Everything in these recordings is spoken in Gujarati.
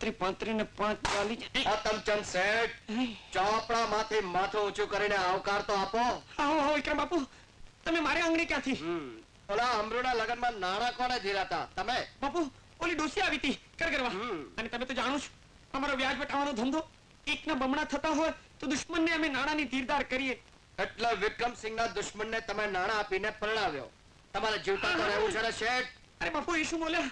35 ને 5 40 તમચંદ શેઠ, ચોપડા માંથી માથું ઊંચું કરીને આવકાર તો આપો. આવો આવો વિક્રમ બાપુ, તમે મારે આંગળી ક્યાંથી? ઓલા અમરુના લગનમાં નાણા કોણે ધીરાતા? તમે? બાપુ ઓલી ડોસી આવી હતી કર કરવા. અને તમે તો જાણો છો અમારો વ્યાજ વટાવવાનો ધંધો એકના બમણા થતા હોય તો દુશ્મનને અમે નાણાની ધીરધાર કરીએ. એટલે વિક્રમસિંહના દુશ્મનને તમે નાણા આપીને પરણાવ્યો. તમારે જીવતા તો રહેવું છે ને શેઠ? અરે બાપુ એ શું બોલ્યા?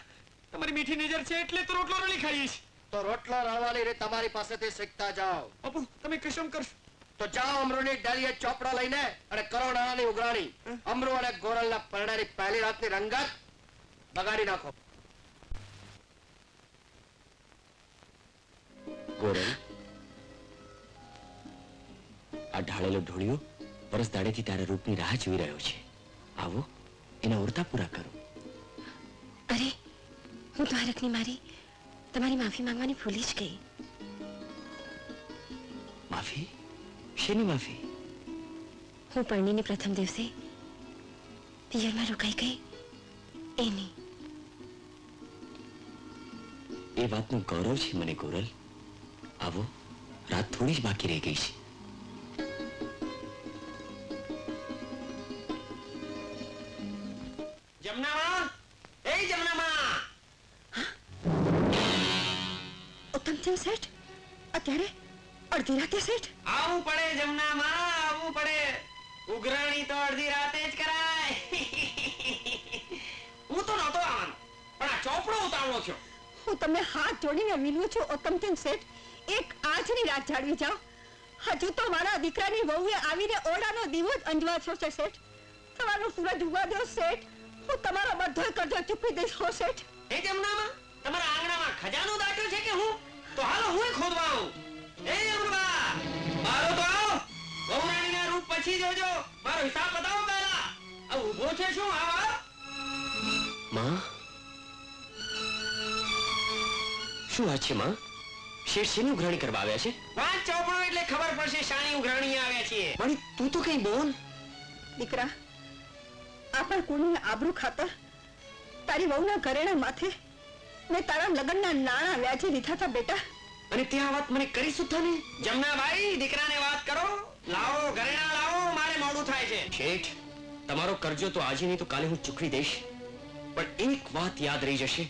તમારી મીઠી નજર છે એટલે તો રોટલો રળી ખાઈએ છીએ. તો રોટલો રળવાની રીત તમારી પાસેથી શીખતા જાઓ. બાપુ તમે કશમ કરશો તો જાઓ અમરુની ડાળીએ ચોપડો લઈને અને કરો નાણાની ઉઘરાણી. અમરુ અને ગોરલના પરણાની પહેલી રાતની રંગત બગાડી નાખો. ગોરલ, આ ઢાળેલો ઢોળિયો વરસ દાડેથી તારા રૂપની રાહ જોઈ રહ્યો છે. આવો એના ઓરતા પૂરા કરો. અરે હું દ્વારકની મારી તમારી માફી માંગવાની ભૂલી જ ગઈ. માફી? શેની માફી? હું પરણીને પ્રથમ દિવસે પિયરમાં રોકાઈ ગઈ એની. એ વાતનું ગૌરવ છે મને ગોરલ. આવો, રાત થોડી જ બાકી રહી ગઈ છે. જમનામાં, એ જમનામાં. ઉત્તમચંદ શેઠ, અત્યારે અડધી રાતે શેઠ? આવું પડે જમનામાં, આવું પડે. ઉઘરાણી તો અડધી રાતે જ કરાય. હું તો નહોતો આવવાનો, પણ આ ચોપડો ઉતાવળો થયો. હું તમને હાથ જોડીને વિનવું છું ઉત્તમચંદ શેઠ, એક આજની રાત જાળવી જાઓ. હજુ તો મારા દીકરાની વહુએ આવીને ઓરડાનો દીવો જ અંજવાળ્યો છે શેઠ. તમારો સૂરજ ઉગવા દો શેઠ, હું તમારો બધો કરજો ચૂકવી દઈશ હો શેઠ. એ જમનામાં તમારા આંગણામાં ખજાનો દાટ્યો છે કે હું? તો હાલો હું ખોદવા આવું. એ અમરબા, બારો તો આવો. વહુરાણીના રૂપ પછી જોજો, મારો હિસાબ બતાવો પહેલા. આ ઊભો છે શું? આવો. માં, શું વાત છે માં? શેઠ શેની ઉઘરાણી કરવા આવ્યા છે? વાંચ ચોપડો એટલે ખબર પડશે શાની ઉઘરાણી આવ્યા છીએ. પણ તું તો કઈ બોલ. દીકરા, આપણા કુળની આબરૂ ખાતર તારી વહુના ઘરેણા માથે મેં તારા લગ્નના નાણાં વ્યાજે લીધા હતા બેટા. અને ત્યાં વાત મને કરી સુદ્ધા ને? જમનાભાઈ, દીકરાને વાત કરો. લાવો ઘરેણા લાવો, મારે મોડું થાય છે. શેઠ, તમારો કરજો તો આજે નહીં તો કાલે હું ચૂકવી દઈશ. પણ એક વાત યાદ રહી જશે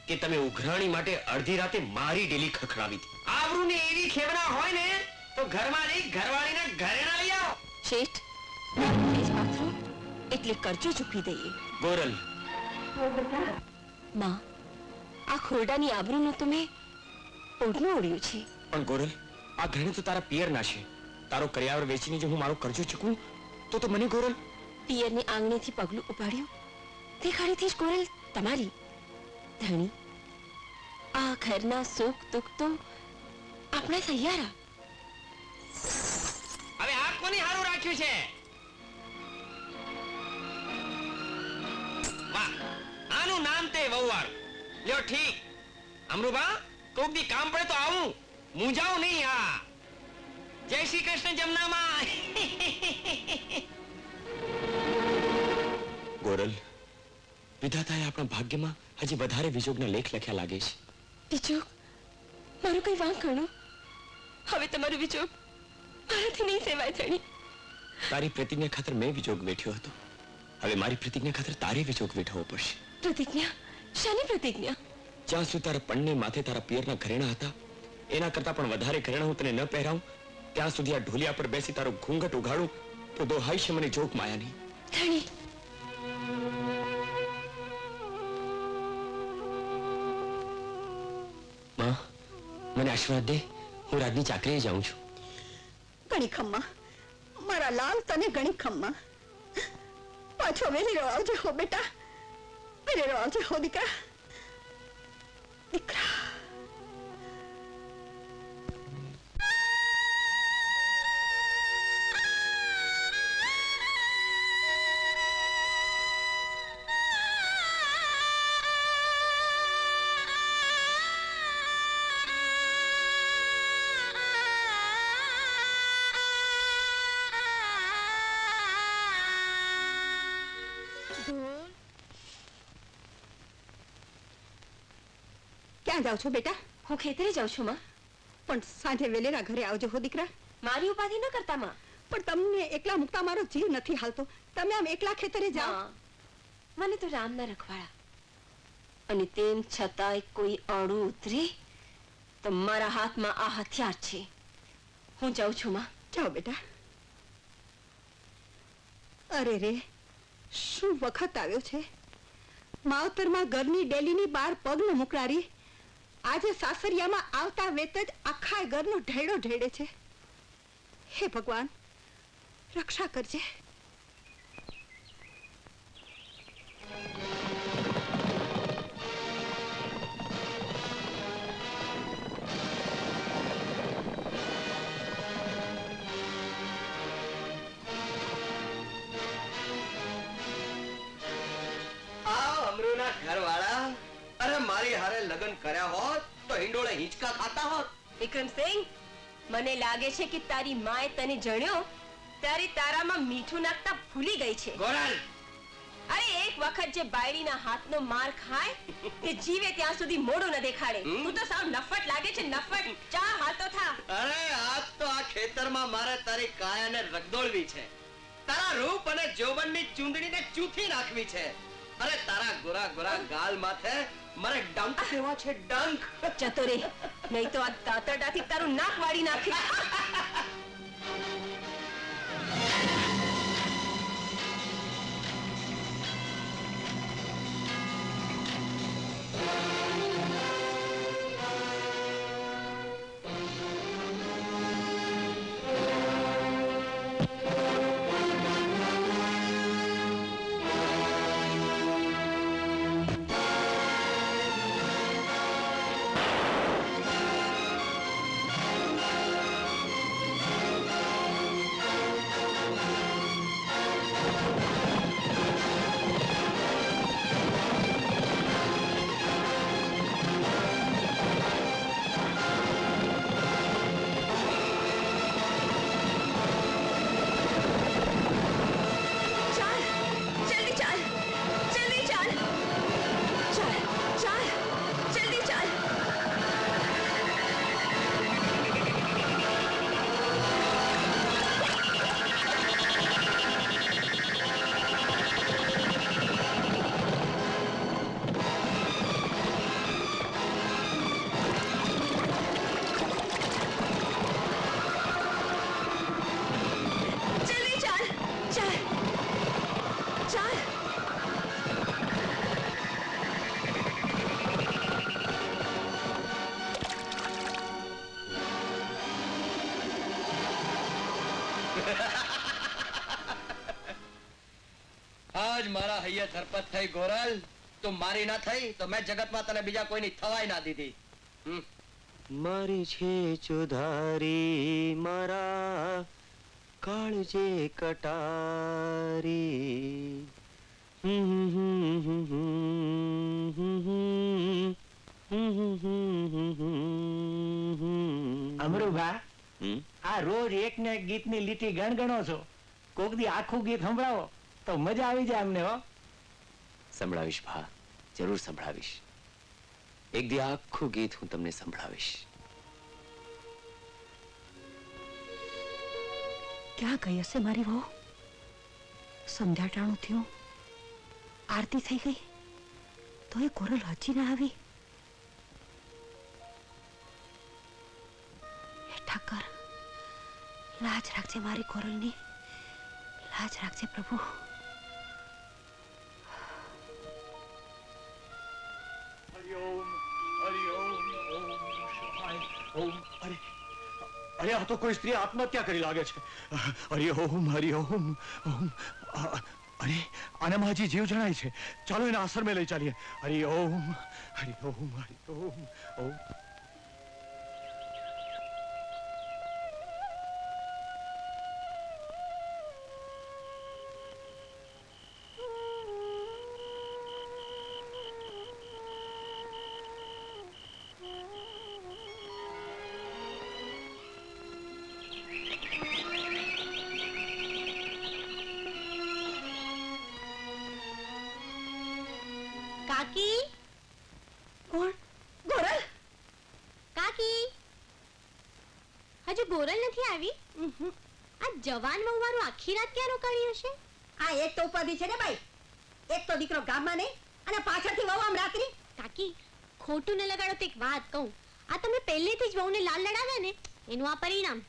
કે તમે ઉઘરાણી માટે અડધી રાતે મારી ડેલી ખખડાવી હતી. આબરૂની એવી ખેવના હોય ને તો ઘરમાં જઈ ઘરવાળીના ઘરેણા લઈ આવો. શેઠ, પાથરો એટલે કરજો ચૂકવી દઈએ. ગોરલ, માં, આ ખોરડાની આબરૂનું તો મેં ઓઢનું ઓળ્યું છે. પણ ગોરલ, આ ઘરેણા તો તારા પિયરના છે. તારો કરિયાવર વેચીને જો હું મારો કરજો ચૂકવું તો મને ગોરલ? પિયરની આંગણીથી પગલું ઉપાડ્યું તે ખાડીથી જ ગોરલ તમારી. ધણી, આ ઘરના સુખ દુઃખ તો આપણા સૈયારા. હવે આ કોની હારું રાખ્યું છે? વાહ, આનું નામ તે વહુવાળું. લ્યો ઠીક. અમરુબા, કોક દી કામ પડે તો આવું, મૂંઝાવ નહીં. આ જય શ્રી કૃષ્ણ જમનામાં. ગોરલ, વિધાતાએ આપણા ભાગ્યમાં હજી વધારે વિજોગના લેખ લખ્યા લાગે છે. વિજોગ? મારું કઈ વાંક ગણો. હવે તમારું વિજોગ મારાથી નહીં સેવાય ધણી. તારી પ્રતિજ્ઞા ખાતર મેં વિજોગ વેઠ્યો હતો. હવે મારી પ્રતિજ્ઞા ખાતર તારે વિજોગ વેઠવો પડશે. પ્રતિજ્ઞા? શાની પ્રતિજ્ઞા? જ્યાં સુધી તારા પણને માથે તારા પિયરના ઘરેણા હતા એના કરતા પણ વધારે ઘરેણા હું તને ન પહેરાવું ત્યાં સુધી આ ઢોલિયા પર બેસી તારો ઘૂંઘટ ઉઘાડું તો દોહાઈ છે મને જોક માયાની. ધણી, માં, મને આશીર્વાદ દે. હું રાજની ચાકરીએ જાઉં છું. ઘણી ખમ્મા, મારા લાલ તને ઘણી ખમ્મા. પાછો વેલી આવજે હો બેટા, વેલી આવજે હો દીકરા. દીકરા, ક્યાં જાવ છો બેટા? હું ખેતરે જાઉં છું માં. પણ સાંજે વેલેરા ઘરે આવજો હો દીકરા. મારી ઉપાધિ ન કરતા માં. પણ તમને એકલા મૂકતા મારો જીવ નથી હાલતો. તમે આમ એકલા ખેતરે જાઓ. માં, મને તો રામના રખવાડા અને તેમ છતાંય કોઈ અડું ઉતરે તો મારા હાથમાં આ હથિયાર છે. હું જાઉં છું માં. જાઓ બેટા. અરે રે, શું વખત આવ્યો છે. માવતરમાં ઘરની ડેલીની બહાર પગ ન મુકનારી આજે સાસરિયામાં આવતા વેત જ આખા ઘરનો ઢેડો ઢેડે છે. હે ભગવાન, રક્ષા કરજે. અમરુના ઘરવાળા, અરે મારી હારે લગ્ન કર્યા હોત તો હિંડોળે હિંચકા ખાતા હોત. વિક્રમસિંહ, મને લાગે છે કે તારી માએ તને જણ્યો ત્યારે તારામાં મીઠું નાખતા ભૂલી ગઈ છે. ગોરલ, અરે એક વખત જે બાયડીના હાથનો માર ખાય તે જીવે ત્યાં સુધી મોઢું ન દેખાડે. તું તો સાવ નફટ લાગે છે, નફટ. ચા હાલતો થા. અરે આજ તો આ ખેતરમાં મારે તારી કાયાને રગદોળવી છે. તારા રૂપ અને જોબનની ચૂંદડીને ચૂથી નાખવી છે. અરે તારા ગોરા ગોરા ગાલ માથે મારે ડંક દેવા છે, ડંક. જતો રે, નહીં તો આ દાંતરડાથી તારું નાક વાળી નાખી. આજ મારા હૈયે ધરપત થઈ. ગોરલ, તું મારી ના થઈ તો મેં જગતમાં તને બીજા કોઈની થવાય ના દીધી. મારી છે ચુધારી મારા કાળજે કટારી. અમરુભા, આ રોજ એક ને એક ગીતની લીટી ગણગણો છો. કોક દી આખું ગીત સંભળાવો તો મજા આવી જાય અમને. હો, સંભળાવીશ ભા, જરૂર સંભળાવીશ. એક દી આખું ગીત હું તમને સંભળાવીશ. ક્યાં ગઈ હશે મારી વહુ? સંધ્યા ટાણું થયું, આરતી થઈ ગઈ તો એ કોરલ હજી ના આવી. હે ઠાકર, લાજ રાખજે મારી કોરલની, લાજ રાખજે પ્રભુ. અરે આ તો કોઈ સ્ત્રી આત્મહત્યા કરી લાગે છે. હરિ ઓમ હરિ ઓમ ઓમ. અરે આનામાં હજી જીવ જણાય છે. ચાલો એને આશ્રમે લઈ ચાલીએ. હરિ ઓમ હરિ ઓમ હરિ ઓમ ઓમ. કાકી. કોણ? ગોરલ, ગોરલ નથી આવી આ જવાન વહુવારું આખી રાત ક્યાં રોકાણી હશે? આ એક તો ઉપાધિ છે ને ભાઈ, એક તો દીકરો ગામમાં નહીં અને પાછળથી વહુ આમ રાત્રી. કાકી ખોટું ન લગાડો તો એક વાત કહું, આ તમે પહેલેથી જ વહુને લાલ લડાવ્યા ને એનું આ પરિણામ.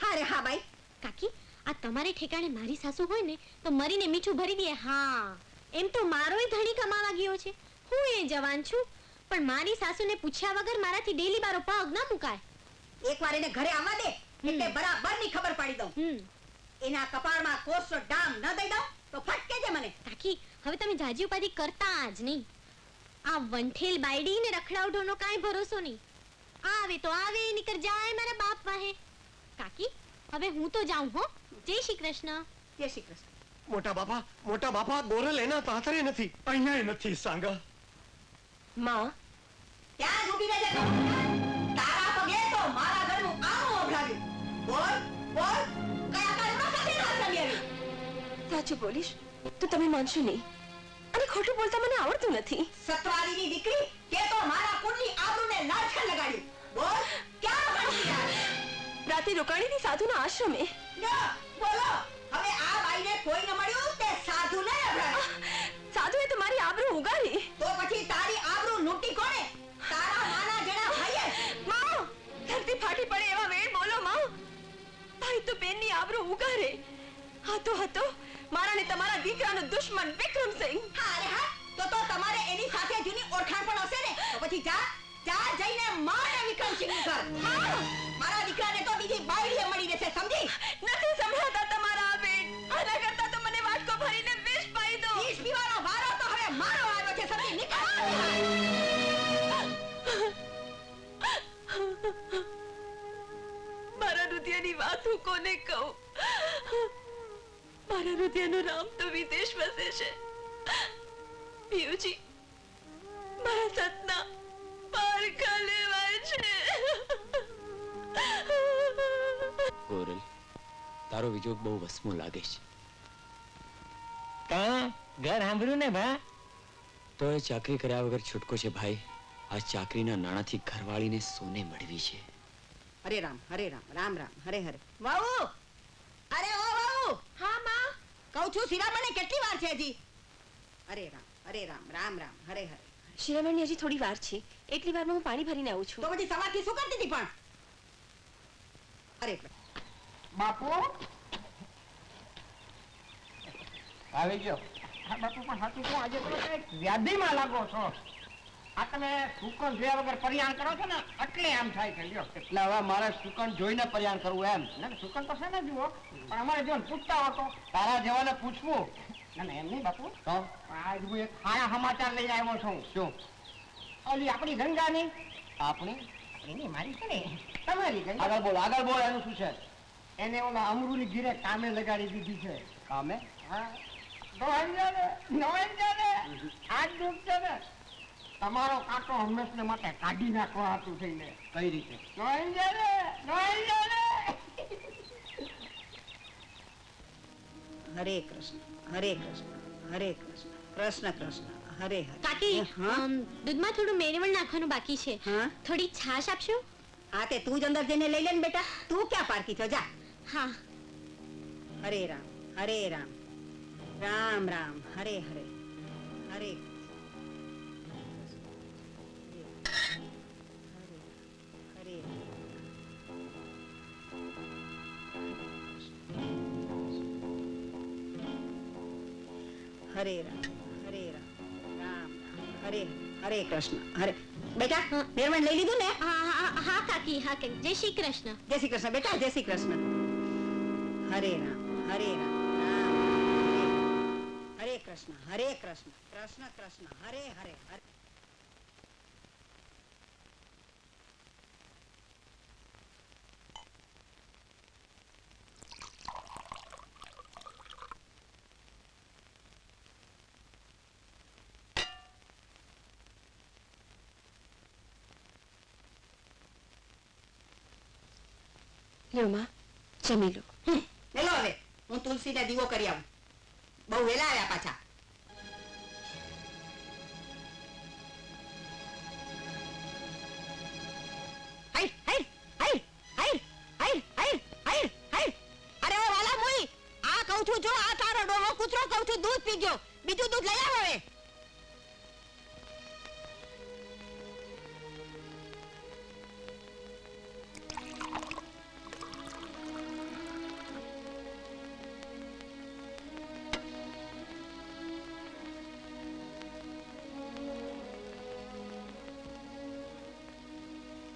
હા રે હા ભાઈ. કાકી આ તમારે ઠેકાણે મારી સાસુ હોય ને તો મરીને મીઠું ભરી દે. હા એમ તો મારોય ધણી કમાવા ગયો છે, હું એ જવાન છું, પણ મારી સાસુને પૂછ્યા વગર મારાથી ડેલી બારો પગ ના મુકાય. એકવાર એને ઘરે આવવા દે એટલે બરાબરની ખબર પાડી દઉં. એના કપાળમાં કોસો ડામ ન દઈ દઉં તો ફટકે છે મને. કાકી હવે તમે જાજી ઉપાધિ કરતા જ નહીં. આ વંઠેલ બાયડી ને રખડાવઢોનો કાંઈ ભરોસો નહીં. આવે તો આવે નીકર જાય મારા બાપ વાહે. કાકી હવે હું તો જાઉં હો. જય શ્રી કૃષ્ણ. જય શ્રી કૃષ્ણ. મોટા બાપા ગોરલ એના તાતરે નથી, અહીંયા નથી સાંગા. માં ત્યાં જ ઊભી રહેજે તો. તારા પગે તો મારા ઘરનું આવું ઓઢાડ્યું. બોલ બોલ કયા કાળમાં સાથે હાથ લઈ આવી? સાચું બોલીશ તો તમે માનશો નહીં, અને ખોટું બોલતા મને આવડતું નથી. સતવારીની દીકરી કે તો મારા કુળની આબરૂને લાછન લગાડ્યું. બોલ ક્યાં ભણી રહ્યા? રાતે રોકાણીની સાધુના આશ્રમે. ના બોલો. હવે આ બાઈને કોઈ ન મળ્યું તે સાધુ ને અભરાય. સાધુએ તો મારી આબરૂ ઉગાડી. તો પછી તારી આબરૂ લૂંટી કોણે? તારા માના જેના ભાઈએ. માં ધરતી ફાટી પડે એવા વેળ બોલો માં. ભાઈ તો બેનની આબરૂ ઉગારે. હા તો હતો મારા ને તમારા દીકરાનો દુશ્મન વિક્રમસિંહ. હા રે હા તો તમારે એની સાથે જૂની ઓળખાણ પણ હશે ને. તો પછી જા જઈને મારે વિક્રમસિંહનું ઘર. મારા દીકરાને તો બીજી બાયડીએ મળી રહેશે, સમજી? નથી સંભળાતા તમારા આ બેન. આના કરતા તો મને વાટકો ભરીને વિષ પાઈ દો. વિષ પીવાનો વારો તો હવે મારો આવ્યો છે, સમજી? નીકળ. મારા રુધિયાની વાત હું કોને કહું? મારા રુધિયાનો રામ તો વિદેશ વસે છે. પિયુજી મારા સતના પારખા લેવાય છે. ગોરલ, તારો વિજોગ બહુ વસમો લાગે છે. કાં ઘર સાંભળ્યું ને ભા? તો એ ચાકરી કર્યા વગર છૂટકો છે ભાઈ. આ ચાકરીના નાણાથી ઘરવાળીને સોને મળવી છે. હરે રામ રામ રામ હરે હરે. વાઉ અરે ઓ વાઉ. હા માં. કહું છું શિરામણે કેટલી વાર છે હજી? હરે રામ રામ રામ હરે હરે. શિરામણની હજી થોડી વાર છે, એટલી વારમાં હું પાણી ભરીને આવું છું. તો પછી સવારથી શું કરતી હતી પણ? અરે બાપુ આવી ગયો. હા બાપુ પણ સાચું કહું, આજે તમે કઈક વ્યાધિમાં લાગો છો. આ તમે સુકન જોયા વગર પરિયાણ કરો છો ને એટલે આમ થાય છે. લ્યો એટલે હવે મારે સુકન જોઈને પરિયાણ કરવું એમ ને? સુકન તો છે ને જુઓ, પણ અમારે જો પૂછતા હો તો તારા જેવાને પૂછવું. ના એમ નહીં બાપુ, તો આજ હું એક ખાયા સમાચાર લઈને આવ્યો છું. શું? ઓલી આપણી ગંગાની. આપણી મારી છે ને તમારી ગંગા. આગળ બોલ એનું શું છે? એને ઓલા અમરુની ગીરે કામે લગાડી દીધી છે. કામે? હા. આજ દુઃખ છે ને તમારો કાંટો હંમેશને માટે કાઢી નાખવા હતું થઈને. કઈ રીતે? હરે કૃષ્ણ હરે કૃષ્ણ હરે કૃષ્ણ કૃષ્ણ કૃષ્ણ હરે હરે. કાકી દૂધમાં થોડું મેરવણ નાખવાનું બાકી છે. હા? થોડી છાશ આપશો? હા તે તું જ અંદર જઈને લઈ લે ને બેટા. તું ક્યાં પારકી છો? જા. હા. હરે રામ રામ રામ હરે હરે હરે હરે હરે રામ રામ હરે હરે કૃષ્ણ હરે. બેટા નિર્મળ લઈ લીધું ને? હા કાકી હા કે જય શ્રી કૃષ્ણ. જય શ્રી કૃષ્ણ બેટા, જય શ્રી કૃષ્ણ. હરે રામ રામ હરે કૃષ્ણ કૃષ્ણ કૃષ્ણ હરે હરે હરે. લ્યો માં જમી લો. લો હવે હું તુલસીને દીવો કરી આવું. બહુ વેલા આવ્યા પાછા. હાય હાય હાય હાય હાય હાય કહું છું જો આ તારો ડોહો કૂતરો કહું છું દૂધ પી ગયો બીજું દૂધ લઈ આવ હવે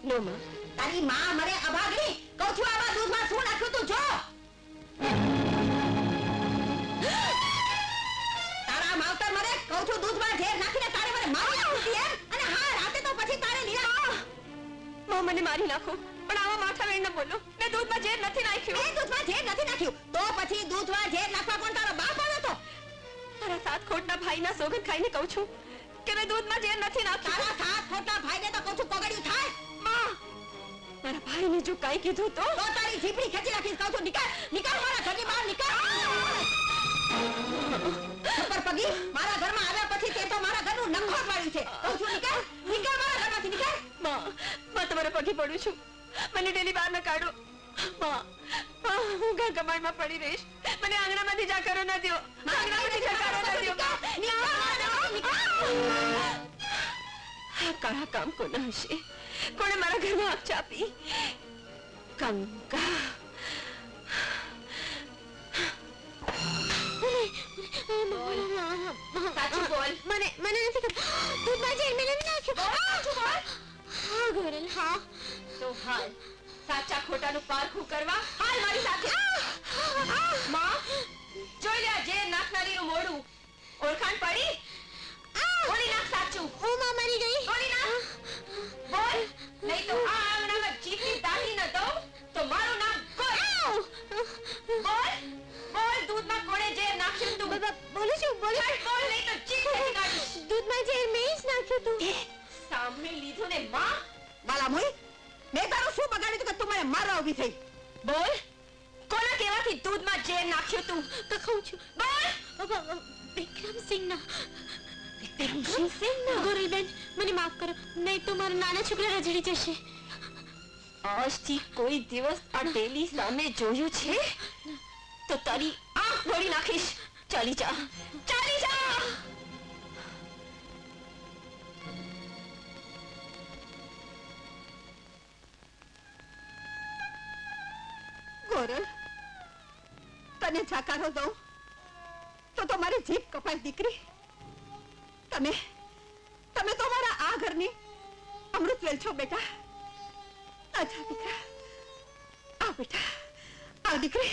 નો માં તારી માં મરે અભાગણી કહું છું આવા દૂધમાં શું નાખ્યું તું જો તારા માવતર મરે કહું છું દૂધમાં ઝેર નાખીને તારે મને મારી નાખી એમ અને હા રાતે તો પછી તારે લીલા માં મને મારી નાખો પણ આવા માથા વેણ ન બોલો મેં દૂધમાં ઝેર નથી નાખ્યું એ દૂધમાં ઝેર નથી નાખ્યું તો પછી દૂધમાં ઝેર નાખવા કોણ તારો બાપ આવ્યો તો તારા સાત ખોટના ભાઈના સોગંદ ખાઈને કહું છું કે મેં દૂધમાં ઝેર નથી નાખ્યું તારા સાત ખોટા ભાઈને તો કહું છું કોગળ્યું થાય માં મારા ભાઈને જો કાંઈ કીધું તો તો તારી જીભડી ખેંચી નાખીશ કહું છું નીકળ નીકળ મારા ઘરની બહાર નીકળ ઉપર પગી મારા ઘરમાં આવ્યા પછી તે તો મારા ઘરનું નખો વાળ્યું છે કહું છું નીકળ નીકળ મારા ઘરમાંથી નીકળ માં તમારા પગે પડું છું મને ડેલી બહાર ન કાઢો માં હું ઘર કમાડમાં પડી રહીશ મને આંગણામાંથી જાકારો ન દ્યો આંગણામાંથી જાકારો ન દ્યો આ કાળા કામ કોના હશે કોણે મારા ઘરમાં આગ ચાપી કંકા સાચું બોલ મને નથી ખબર દૂધમાં ઝેર મેં નથી નાખ્યું હા ગોરલ હા તો હાલ સાચા ખોટાનું પારખું કરવા હાલ મારી સાથે માં જોઈ લે જે નાખનારીનું મોઢું ઓળખાણ પડી બોલી નાખ સાચું હું માં મરી ગઈ બોલી નાખ બોલ નહીં તો આ આંગણામાં જીભની દાઢી ન દઉં તો મારું નામ ગોર બોલ બોલ દૂધમાં કોણે ઝેર નાખ્યું તું બોલું છું બોલ નહીં તો જીભ ખેંચી કાઢીશ દૂધમાં ઝેર મેં જ નાખ્યું તું સામે લીધું ને માં બાલા મોઈ મેં તારું શું બગાડ્યું તું કે તું મને મારવા ઊભી થઈ બોલ કોના કહેવાથી દૂધમાં ઝેર નાખ્યું તું તો કહું છું વિક્રમસિંહના ગોરલબેન મને માફ કરો નહીં તો મારા નાના છોકરા રજડી જશે આજથી કોઈ દિવસ આ ડેલી સામે જોયું છે તો તારી આંખ ફોડી નાખીશ ચાલી જા ગોરલ તને જાકારો દઉં તો મારી જીભ કપાય દીકરી તમે તો મારા આ ઘરની અમૃતવેલ છો બેટા આજા દીકરા આ બેટા આ દીકરી